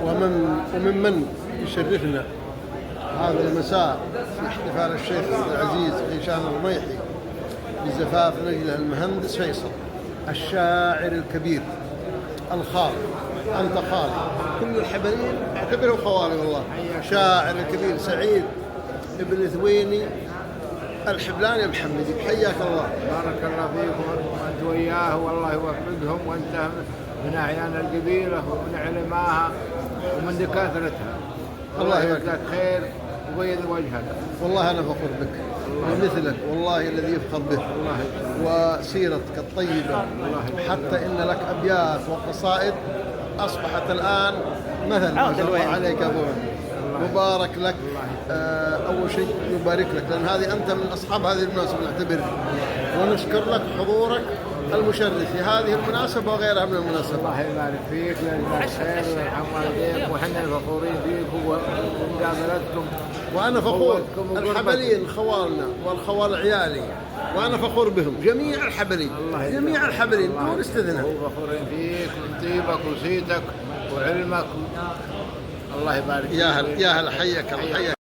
وممن يشرفنا هذا المساء في احتفال الشيخ عبد العزيز غيشان الرميحي بزفاف نجله المهندس فيصل الشاعر الكبير الخالي. أنت خالي كل الحبلين اعتبره خوالي والله. شاعر الكبير سعيد ابن ثويني الحبلاني المحمدي، حياك الله. بارك الله فيكم وانت وياه والله يوفقهم، وانت من اعيان القبيله ومن علماها ومن دكاترتها. الله يجزاك خير وبيض وجهك. والله انا فخور بك ومثلك والله الذي يفخر به وسيرتك الطيبه، حتى ان لك ابيات وقصائد اصبحت الان مثل ما شاء الله عليك ابو مبارك لك. أول شيء نبارك لك لأن هذه أنت من أصحاب هذه المناسبة نعتبر، ونشكر لك حضورك المشرف في هذه المناسبة وغيرها من المناسبات. الله يبارك فيك ويجزاك خير ويرحم والديك، وحنا فخورين فيكم ومقابلتكم. وأنا فخور الحبلين خوالنا والخوال عيالي، وأنا فخور بهم جميع الحبلين، جميع الحبلين دون استثناء. فخورين فيك وطيبك وصيتك وعلمك. الله يبارك فيك. يا هلا حياك الله.